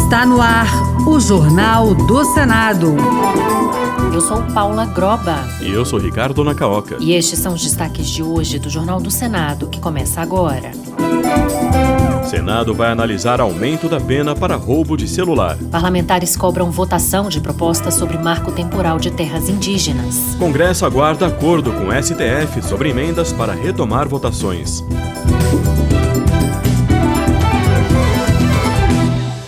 Está no ar o Jornal do Senado. Eu sou Paula Groba. E eu sou Ricardo Nacaoca. E estes são os destaques de hoje do Jornal do Senado, que começa agora. Senado vai analisar aumento da pena para roubo de celular. Parlamentares cobram votação de propostas sobre marco temporal de terras indígenas. Congresso aguarda acordo com o STF sobre emendas para retomar votações.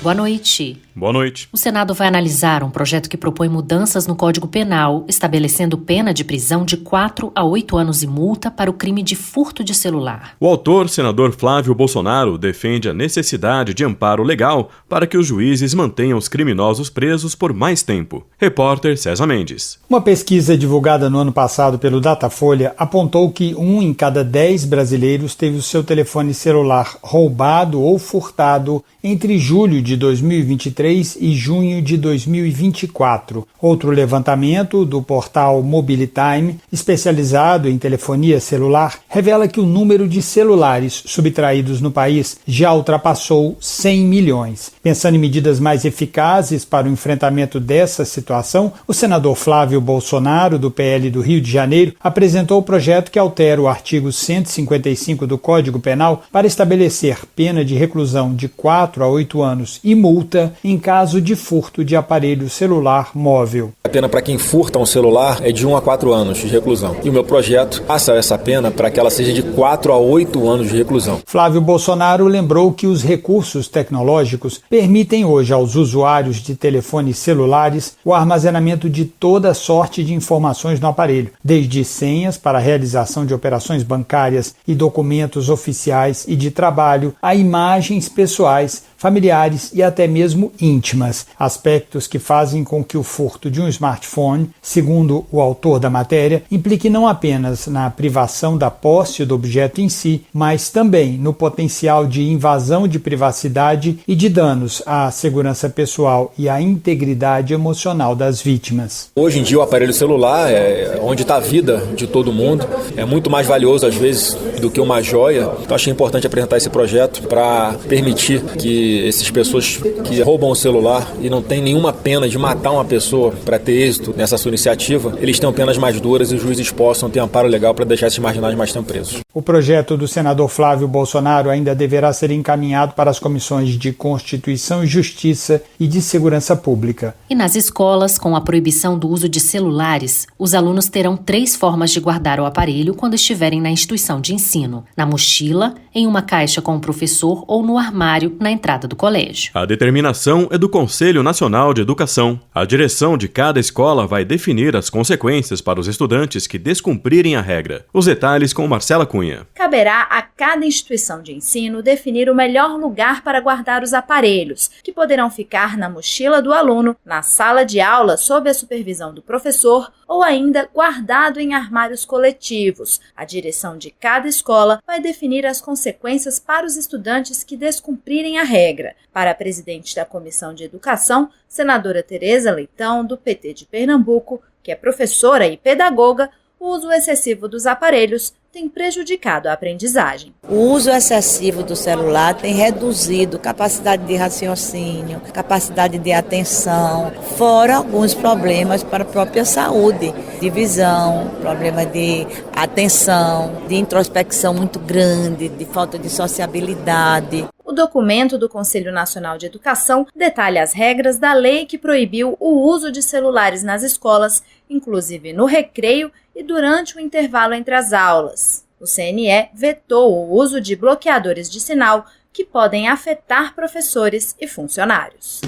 Boa noite. Boa noite. O Senado vai analisar um projeto que propõe mudanças no Código Penal, estabelecendo pena de prisão de 4 a 8 anos e multa para o crime de furto de celular. O autor, senador Flávio Bolsonaro, defende a necessidade de amparo legal para que os juízes mantenham os criminosos presos por mais tempo. Repórter César Mendes. Uma pesquisa divulgada no ano passado pelo Datafolha apontou que 1 em cada 10 brasileiros teve o seu telefone celular roubado ou furtado entre julho de 2023 e junho de 2024. Outro levantamento do portal Mobilitime, especializado em telefonia celular, revela que o número de celulares subtraídos no país já ultrapassou 100 milhões. Pensando em medidas mais eficazes para o enfrentamento dessa situação, o senador Flávio Bolsonaro, do PL do Rio de Janeiro, apresentou o projeto que altera o artigo 155 do Código Penal para estabelecer pena de reclusão de 4 a 8 anos e multa em caso de furto de aparelho celular móvel. A pena para quem furta um celular é de 1 a 4 anos de reclusão. E o meu projeto passa essa pena para que ela seja de 4 a 8 anos de reclusão. Flávio Bolsonaro lembrou que os recursos tecnológicos permitem hoje aos usuários de telefones celulares o armazenamento de toda sorte de informações no aparelho, desde senhas para a realização de operações bancárias e documentos oficiais e de trabalho, a imagens pessoais, familiares e até mesmo íntimas, aspectos que fazem com que o furto de um smartphone, segundo o autor da matéria, implique não apenas na privação da posse do objeto em si, mas também no potencial de invasão de privacidade e de danos à segurança pessoal e à integridade emocional das vítimas. Hoje em dia o aparelho celular é onde está a vida de todo mundo, é muito mais valioso às vezes do que uma joia, então achei importante apresentar esse projeto para permitir que essas pessoas que roubam o celular e não tem nenhuma pena de matar uma pessoa para ter êxito nessa sua iniciativa, eles tenham penas mais duras e os juízes possam ter amparo legal para deixar esses marginais mais tempo presos. O projeto do senador Flávio Bolsonaro ainda deverá ser encaminhado para as comissões de Constituição e Justiça e de Segurança Pública. E nas escolas, com a proibição do uso de celulares, os alunos terão 3 formas de guardar o aparelho quando estiverem na instituição de ensino: na mochila, em uma caixa com o professor ou no armário na entrada do colégio. A determinação é do Conselho Nacional de Educação. A direção de cada escola vai definir as consequências para os estudantes que descumprirem a regra. Os detalhes com Marcela Cunha. Caberá a cada instituição de ensino definir o melhor lugar para guardar os aparelhos, que poderão ficar na mochila do aluno, na sala de aula sob a supervisão do professor ou ainda guardado em armários coletivos. A direção de cada escola vai definir as consequências para os estudantes que descumprirem a regra. Para a presidente da Comissão de Educação, senadora Tereza Leitão, do PT de Pernambuco, que é professora e pedagoga, o uso excessivo dos aparelhos tem prejudicado a aprendizagem. O uso excessivo do celular tem reduzido capacidade de raciocínio, capacidade de atenção, fora alguns problemas para a própria saúde, de visão, problema de atenção, de introspecção muito grande, de falta de sociabilidade. O documento do Conselho Nacional de Educação detalha as regras da lei que proibiu o uso de celulares nas escolas, inclusive no recreio e durante o intervalo entre as aulas. O CNE vetou o uso de bloqueadores de sinal que podem afetar professores e funcionários.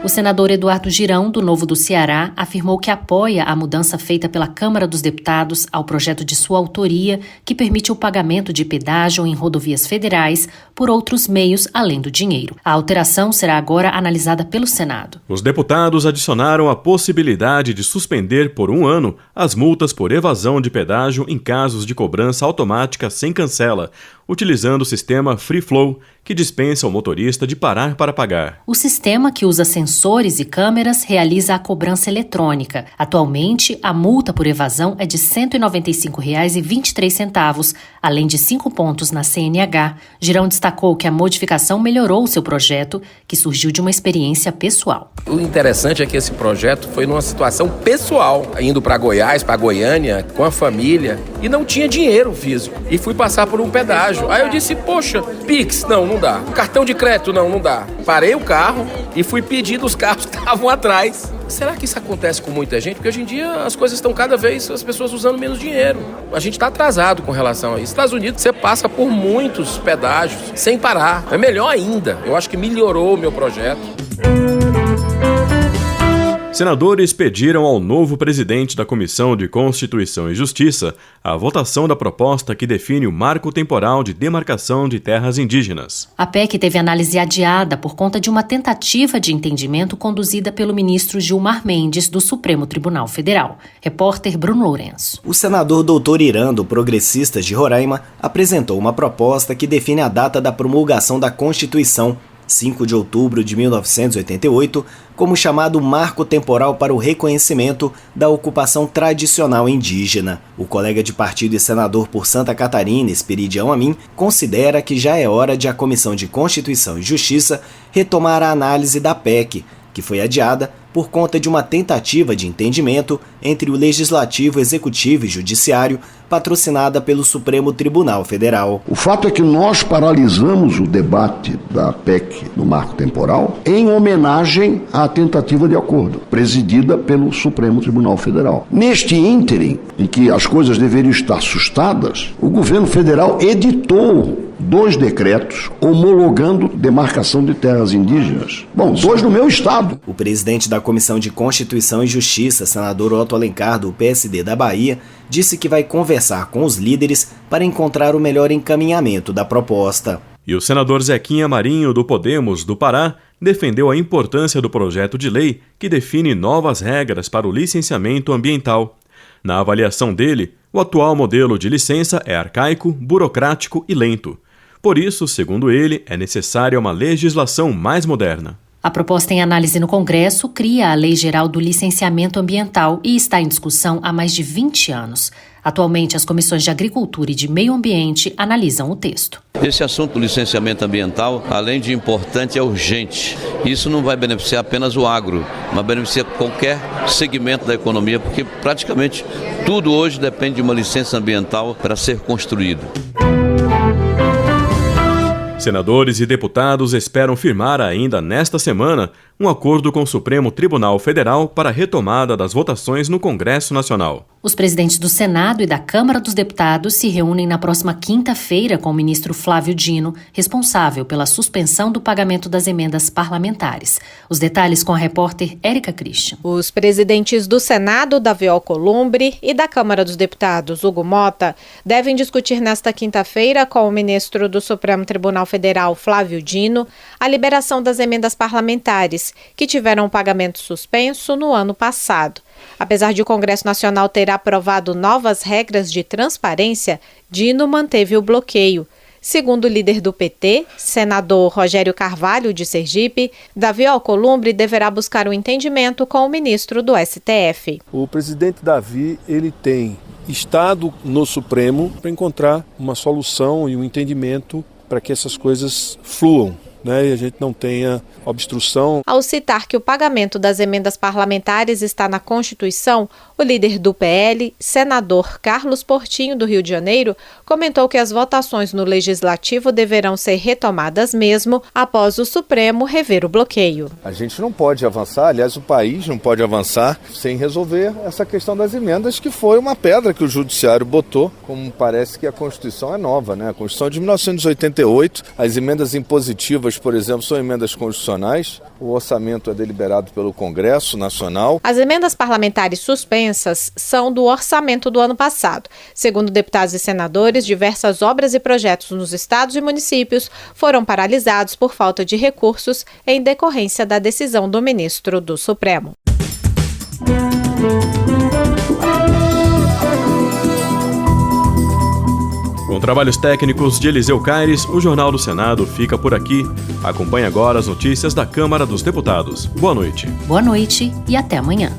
O senador Eduardo Girão, do Novo do Ceará, afirmou que apoia a mudança feita pela Câmara dos Deputados ao projeto de sua autoria, que permite o pagamento de pedágio em rodovias federais por outros meios além do dinheiro. A alteração será agora analisada pelo Senado. Os deputados adicionaram a possibilidade de suspender por 1 ano as multas por evasão de pedágio em casos de cobrança automática sem cancela, utilizando o sistema Free Flow, que dispensa o motorista de parar para pagar. O sistema, que usa sensores e câmeras, realiza a cobrança eletrônica. Atualmente, a multa por evasão é de R$ 195,23, além de 5 pontos na CNH. Girão destacou que a modificação melhorou o seu projeto, que surgiu de uma experiência pessoal. O interessante é que esse projeto foi numa situação pessoal, indo para Goiás, para Goiânia, com a família, e não tinha dinheiro físico. E fui passar por um pedágio. Aí eu disse, poxa, Pix, não dá. Cartão de crédito, não dá. Parei o carro e fui pedir dos carros que estavam atrás. Será que isso acontece com muita gente? Porque hoje em dia as coisas estão cada vez, as pessoas usando menos dinheiro. A gente está atrasado com relação a isso. Nos Estados Unidos você passa por muitos pedágios sem parar. É melhor ainda. Eu acho que melhorou o meu projeto. Senadores pediram ao novo presidente da Comissão de Constituição e Justiça a votação da proposta que define o marco temporal de demarcação de terras indígenas. A PEC teve análise adiada por conta de uma tentativa de entendimento conduzida pelo ministro Gilmar Mendes, do Supremo Tribunal Federal. Repórter Bruno Lourenço. O senador Doutor Irã, do Progressistas de Roraima, apresentou uma proposta que define a data da promulgação da Constituição, 5 de outubro de 1988, como chamado marco temporal para o reconhecimento da ocupação tradicional indígena. O colega de partido e senador por Santa Catarina, Esperidião Amin, considera que já é hora de a Comissão de Constituição e Justiça retomar a análise da PEC, que foi adiada por conta de uma tentativa de entendimento entre o Legislativo, Executivo e Judiciário, patrocinada pelo Supremo Tribunal Federal. O fato é que nós paralisamos o debate da PEC no marco temporal em homenagem à tentativa de acordo, presidida pelo Supremo Tribunal Federal. Neste ínterim, em que as coisas deveriam estar assustadas, o governo federal editou 2 decretos homologando demarcação de terras indígenas. Bom, 2 no meu estado. O presidente da Comissão de Constituição e Justiça, senador Otto Alencar, do PSD da Bahia, disse que vai conversar com os líderes para encontrar o melhor encaminhamento da proposta. E o senador Zequinha Marinho, do Podemos do Pará, defendeu a importância do projeto de lei que define novas regras para o licenciamento ambiental. Na avaliação dele, o atual modelo de licença é arcaico, burocrático e lento. Por isso, segundo ele, é necessária uma legislação mais moderna. A proposta em análise no Congresso cria a Lei Geral do Licenciamento Ambiental e está em discussão há mais de 20 anos. Atualmente, as comissões de Agricultura e de Meio Ambiente analisam o texto. Esse assunto do licenciamento ambiental, além de importante, é urgente. Isso não vai beneficiar apenas o agro, mas beneficia qualquer segmento da economia, porque praticamente tudo hoje depende de uma licença ambiental para ser construído. Senadores e deputados esperam firmar ainda nesta semana um acordo com o Supremo Tribunal Federal para a retomada das votações no Congresso Nacional. Os presidentes do Senado e da Câmara dos Deputados se reúnem na próxima quinta-feira com o ministro Flávio Dino, responsável pela suspensão do pagamento das emendas parlamentares. Os detalhes com a repórter Érica Christian. Os presidentes do Senado, Davi Alcolumbre, e da Câmara dos Deputados, Hugo Mota, devem discutir nesta quinta-feira com o ministro do Supremo Tribunal Federal, Flávio Dino, a liberação das emendas parlamentares, que tiveram o pagamento suspenso no ano passado. Apesar de o Congresso Nacional ter aprovado novas regras de transparência, Dino manteve o bloqueio. Segundo o líder do PT, senador Rogério Carvalho, de Sergipe, Davi Alcolumbre deverá buscar um entendimento com o ministro do STF. O presidente Davi, ele tem estado no Supremo para encontrar uma solução e um entendimento para que essas coisas fluam, e a gente não tenha obstrução. Ao citar que o pagamento das emendas parlamentares está na Constituição, o líder do PL, senador Carlos Portinho, do Rio de Janeiro, comentou que as votações no Legislativo deverão ser retomadas mesmo após o Supremo rever o bloqueio. A gente não pode avançar, aliás, o país não pode avançar sem resolver essa questão das emendas, que foi uma pedra que o Judiciário botou, como parece que a Constituição é nova, A Constituição é de 1988, as emendas impositivas, por exemplo, são emendas constitucionais, o orçamento é deliberado pelo Congresso Nacional. As emendas parlamentares suspensas são do orçamento do ano passado. Segundo deputados e senadores, diversas obras e projetos nos estados e municípios foram paralisados por falta de recursos em decorrência da decisão do ministro do Supremo. Com trabalhos técnicos de Eliseu Caires, o Jornal do Senado fica por aqui. Acompanhe agora as notícias da Câmara dos Deputados. Boa noite. Boa noite e até amanhã.